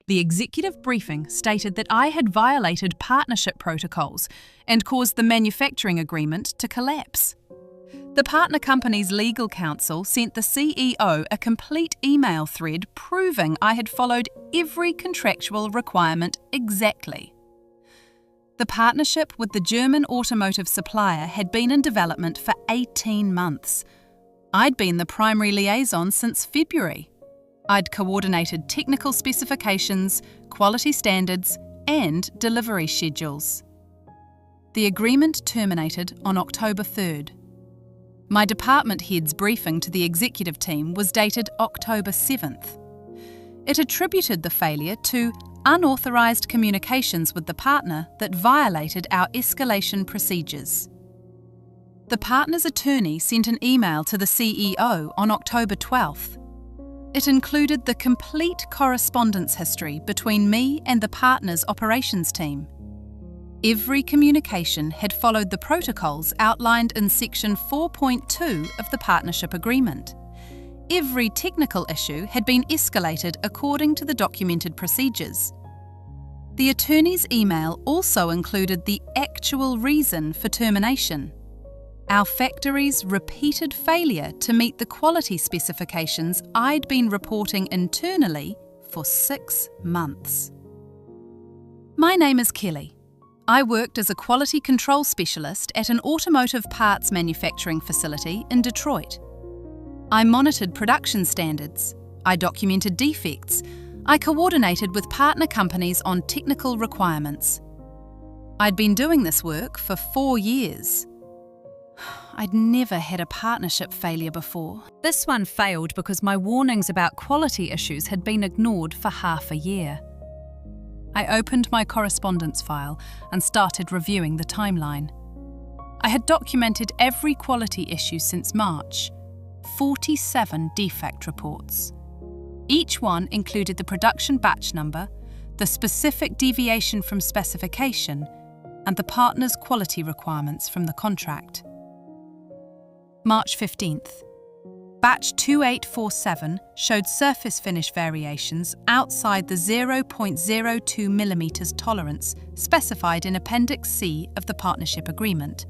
The executive briefing stated that I had violated partnership protocols and caused the manufacturing agreement to collapse. The partner company's legal counsel sent the CEO a complete email thread proving I had followed every contractual requirement exactly. The partnership with the German automotive supplier had been in development for 18 months. I'd been the primary liaison since February. I'd coordinated technical specifications, quality standards, and delivery schedules. The agreement terminated on October 3rd. My department head's briefing to the executive team was dated October 7th. It attributed the failure to unauthorised communications with the partner that violated our escalation procedures. The partner's attorney sent an email to the CEO on October 12th. It included the complete correspondence history between me and the partner's operations team. Every communication had followed the protocols outlined in Section 4.2 of the partnership agreement. Every technical issue had been escalated according to the documented procedures. The attorney's email also included the actual reason for termination: our factory's repeated failure to meet the quality specifications I'd been reporting internally for 6 months. My name is Kelly. I worked as a quality control specialist at an automotive parts manufacturing facility in Detroit. I monitored production standards. I documented defects. I coordinated with partner companies on technical requirements. I'd been doing this work for 4 years. I'd never had a partnership failure before. This one failed because my warnings about quality issues had been ignored for half a year. I opened my correspondence file and started reviewing the timeline. I had documented every quality issue since March, 47 defect reports. Each one included the production batch number, the specific deviation from specification, and the partner's quality requirements from the contract. March 15th. Batch 2847 showed surface finish variations outside the 0.02 mm tolerance specified in Appendix C of the partnership agreement.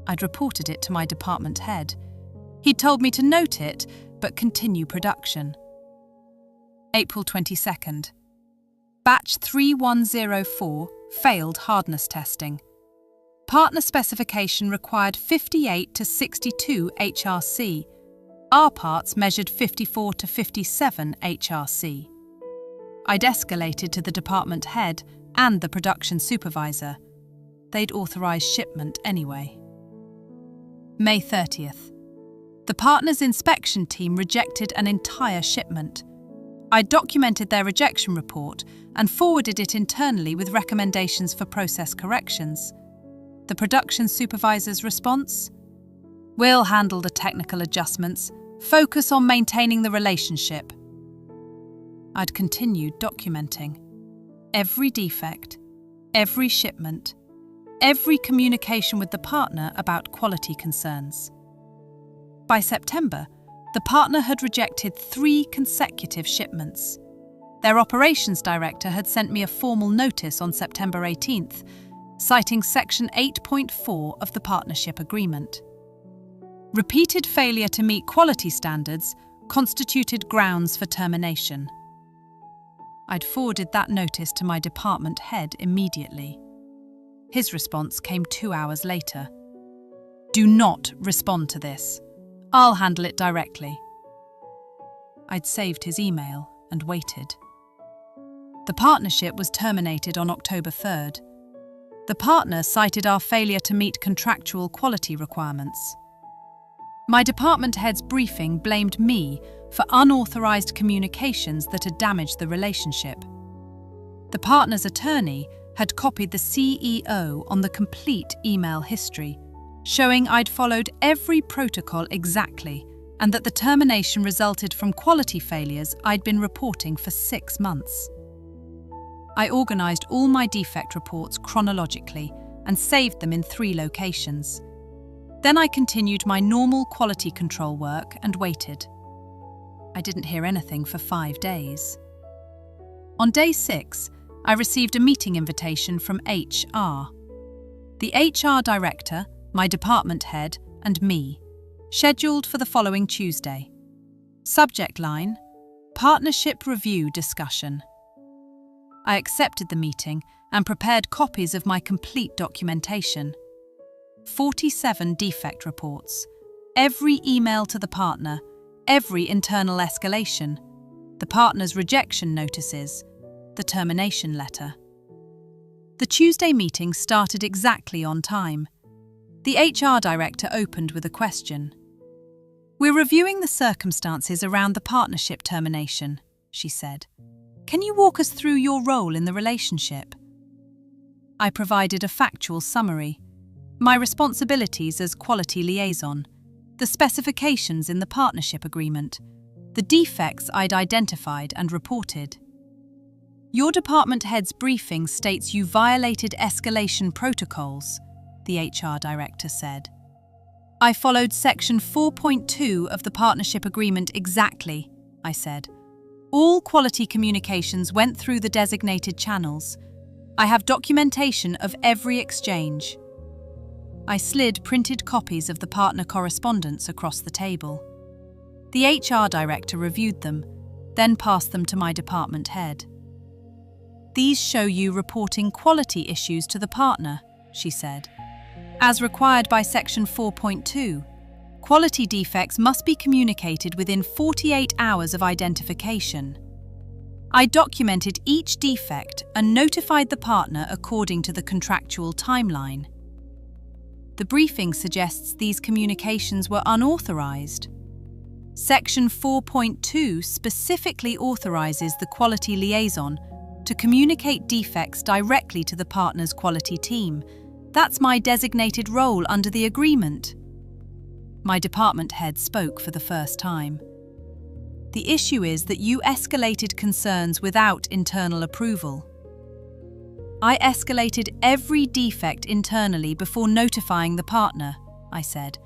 I'd reported it to my department head. He'd told me to note it, but continue production. April 22nd. Batch 3104 failed hardness testing. Partner specification required 58 to 62 HRC. Our parts measured 54 to 57 HRC. I'd escalated to the department head and the production supervisor. They'd authorised shipment anyway. May 30th. The partner's inspection team rejected an entire shipment. I documented their rejection report and forwarded it internally with recommendations for process corrections. The production supervisor's response? We'll handle the technical adjustments. Focus on maintaining the relationship. I'd continued documenting every defect, every shipment, every communication with the partner about quality concerns. By September, the partner had rejected 3 consecutive shipments. Their operations director had sent me a formal notice on September 18th, citing Section 8.4 of the partnership agreement. Repeated failure to meet quality standards constituted grounds for termination. I'd forwarded that notice to my department head immediately. His response came 2 hours later. Do not respond to this. I'll handle it directly. I'd saved his email and waited. The partnership was terminated on October 3rd. The partner cited our failure to meet contractual quality requirements. My department head's briefing blamed me for unauthorised communications that had damaged the relationship. The partner's attorney had copied the CEO on the complete email history, showing I'd followed every protocol exactly and that the termination resulted from quality failures I'd been reporting for 6 months. I organised all my defect reports chronologically and saved them in 3 locations. Then I continued my normal quality control work and waited. I didn't hear anything for 5 days. On day 6, I received a meeting invitation from HR. The HR director, my department head, and me, scheduled for the following Tuesday. Subject line: Partnership Review Discussion. I accepted the meeting and prepared copies of my complete documentation. 47 defect reports, every email to the partner, every internal escalation, the partner's rejection notices, the termination letter. The Tuesday meeting started exactly on time. The HR director opened with a question. "We're reviewing the circumstances around the partnership termination," she said. "Can you walk us through your role in the relationship?" I provided a factual summary, my responsibilities as quality liaison, the specifications in the partnership agreement, the defects I'd identified and reported. "Your department head's briefing states you violated escalation protocols," the HR director said. "I followed Section 4.2 of the partnership agreement exactly," I said. "All quality communications went through the designated channels. I have documentation of every exchange." I slid printed copies of the partner correspondence across the table. The HR director reviewed them, then passed them to my department head. "These show you reporting quality issues to the partner," she said. "As required by Section 4.2, quality defects must be communicated within 48 hours of identification. I documented each defect and notified the partner according to the contractual timeline. The briefing suggests these communications were unauthorized. Section 4.2 specifically authorizes the quality liaison to communicate defects directly to the partner's quality team. That's my designated role under the agreement." My department head spoke for the first time. "The issue is that you escalated concerns without internal approval." "I escalated every defect internally before notifying the partner," I said.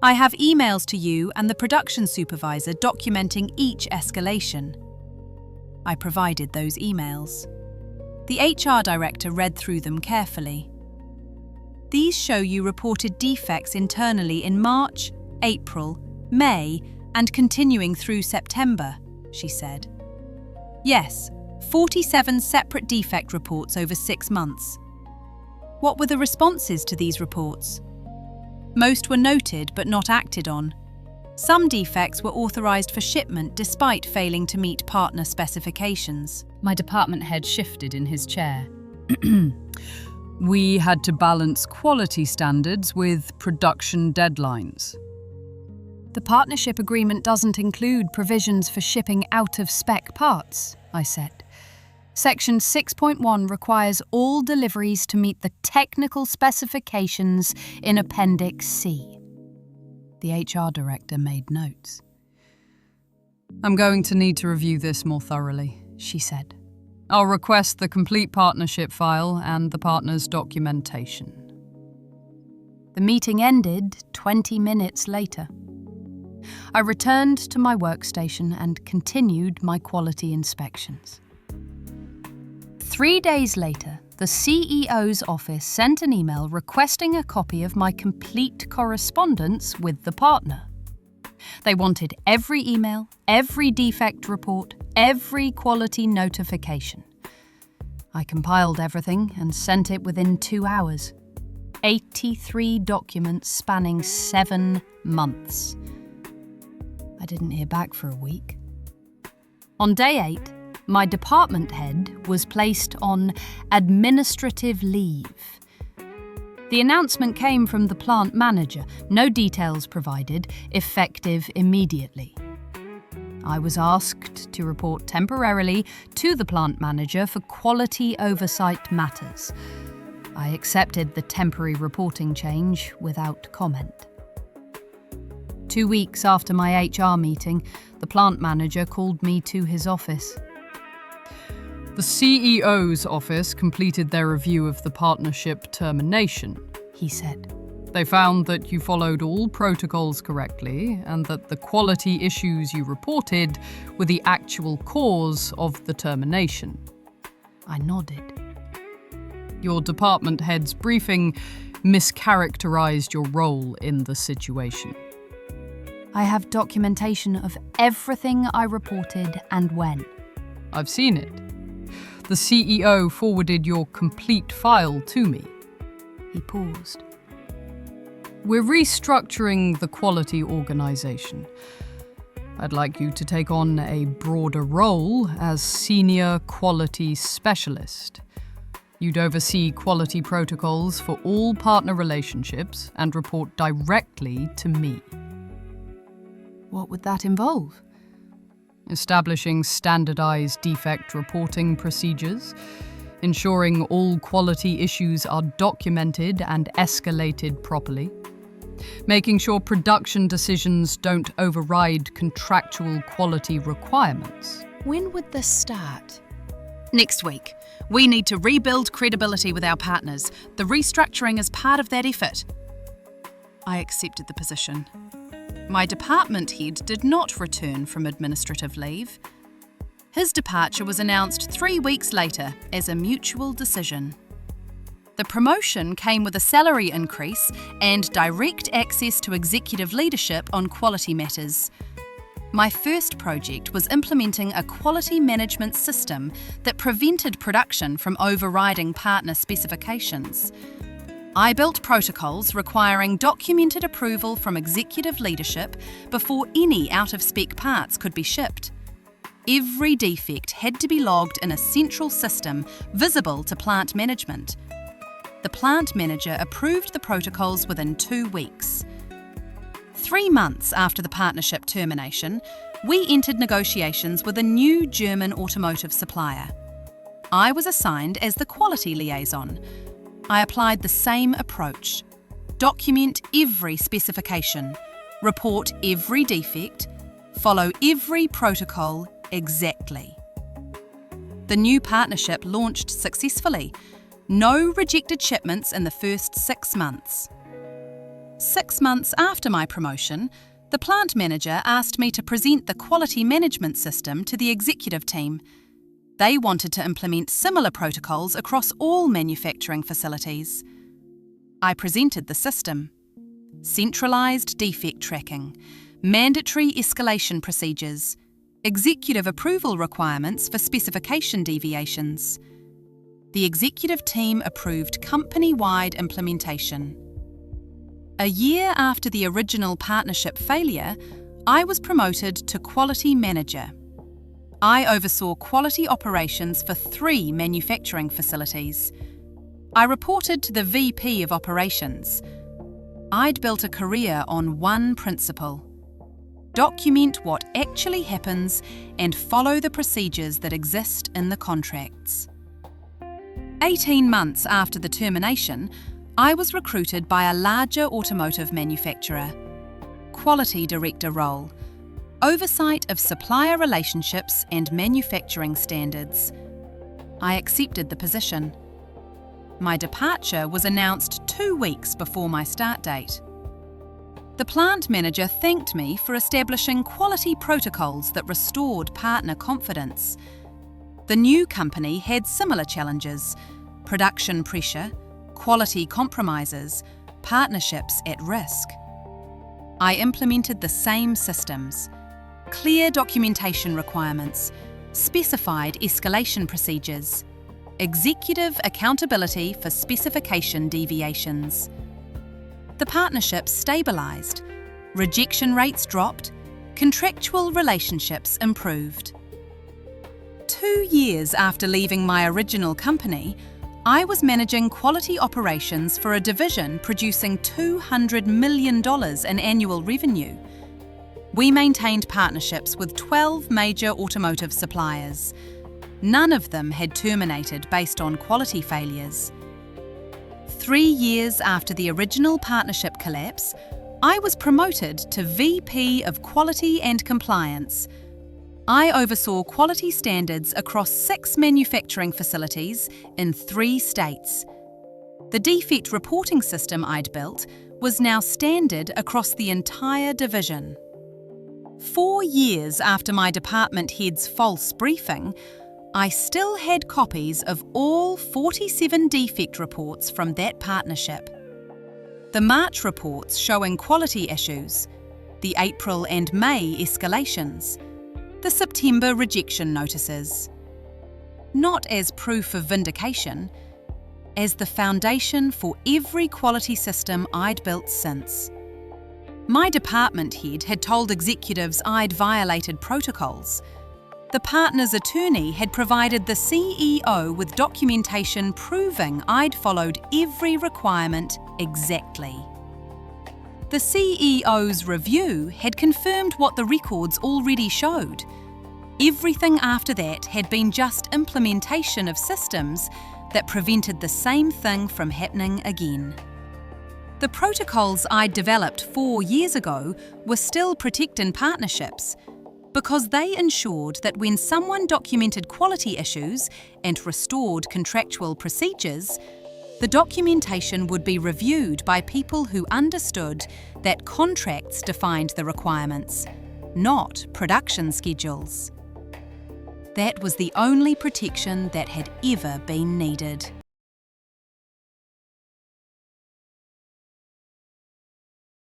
"I have emails to you and the production supervisor documenting each escalation." I provided those emails. The HR director read through them carefully. "These show you reported defects internally in March, April, May, and continuing through September," she said. "Yes, 47 separate defect reports over 6 months." "What were the responses to these reports?" "Most were noted but not acted on. Some defects were authorized for shipment despite failing to meet partner specifications." My department head shifted in his chair. "We had to balance quality standards with production deadlines." "The partnership agreement doesn't include provisions for shipping out-of-spec parts," I said. "Section 6.1 requires all deliveries to meet the technical specifications in Appendix C." The HR director made notes. "I'm going to need to review this more thoroughly," she said. "I'll request the complete partnership file and the partner's documentation." The meeting ended 20 minutes later. I returned to my workstation and continued my quality inspections. 3 days later, the CEO's office sent an email requesting a copy of my complete correspondence with the partner. They wanted every email, every defect report, every quality notification. I compiled everything and sent it within 2 hours. 83 documents spanning 7 months. I didn't hear back for a week. On day 8, my department head was placed on administrative leave. The announcement came from the plant manager, no details provided, effective immediately. I was asked to report temporarily to the plant manager for quality oversight matters. I accepted the temporary reporting change without comment. 2 weeks after my HR meeting, the plant manager called me to his office. "The CEO's office completed their review of the partnership termination," he said. They found that you followed all protocols correctly and that the quality issues you reported were the actual cause of the termination. I nodded. Your department head's briefing mischaracterized your role in the situation. I have documentation of everything I reported and when. I've seen it. The CEO forwarded your complete file to me. He paused. We're restructuring the quality organization. I'd like you to take on a broader role as senior quality specialist. You'd oversee quality protocols for all partner relationships and report directly to me. What would that involve? Establishing standardized defect reporting procedures, ensuring all quality issues are documented and escalated properly, making sure production decisions don't override contractual quality requirements. When would this start? Next week. We need to rebuild credibility with our partners. The restructuring is part of that effort. I accepted the position. My department head did not return from administrative leave. His departure was announced 3 weeks later as a mutual decision. The promotion came with a salary increase and direct access to executive leadership on quality matters. My first project was implementing a quality management system that prevented production from overriding partner specifications. I built protocols requiring documented approval from executive leadership before any out-of-spec parts could be shipped. Every defect had to be logged in a central system visible to plant management. The plant manager approved the protocols within 2 weeks. 3 months after the partnership termination, we entered negotiations with a new German automotive supplier. I was assigned as the quality liaison. I applied the same approach. Document every specification, report every defect, follow every protocol exactly. The new partnership launched successfully. No rejected shipments in the first 6 months. 6 months after my promotion, the plant manager asked me to present the quality management system to the executive team. They wanted to implement similar protocols across all manufacturing facilities. I presented the system. Centralised defect tracking, mandatory escalation procedures, executive approval requirements for specification deviations. The executive team approved company-wide implementation. A year after the original partnership failure, I was promoted to quality manager. I oversaw quality operations for 3 manufacturing facilities. I reported to the VP of operations. I'd built a career on one principle: document what actually happens and follow the procedures that exist in the contracts. 18 months after the termination, I was recruited by a larger automotive manufacturer. Quality director role. Oversight of supplier relationships and manufacturing standards. I accepted the position. My departure was announced 2 weeks before my start date. The plant manager thanked me for establishing quality protocols that restored partner confidence. The new company had similar challenges: production pressure, quality compromises, partnerships at risk. I implemented the same systems: clear documentation requirements, specified escalation procedures, executive accountability for specification deviations. The partnership stabilised, rejection rates dropped, contractual relationships improved. 2 years after leaving my original company, I was managing quality operations for a division producing $200 million in annual revenue. We maintained partnerships with 12 major automotive suppliers. None of them had terminated based on quality failures. 3 years after the original partnership collapse, I was promoted to VP of Quality and Compliance. I oversaw quality standards across 6 manufacturing facilities in 3 states. The defect reporting system I'd built was now standard across the entire division. 4 years after my department head's false briefing, I still had copies of all 47 defect reports from that partnership. The March reports showing quality issues, the April and May escalations, the September rejection notices. Not as proof of vindication, as the foundation for every quality system I'd built since. My department head had told executives I'd violated protocols. The partner's attorney had provided the CEO with documentation proving I'd followed every requirement exactly. The CEO's review had confirmed what the records already showed. Everything after that had been just implementation of systems that prevented the same thing from happening again. The protocols I'd developed 4 years ago were still protecting partnerships because they ensured that when someone documented quality issues and restored contractual procedures, the documentation would be reviewed by people who understood that contracts defined the requirements, not production schedules. That was the only protection that had ever been needed.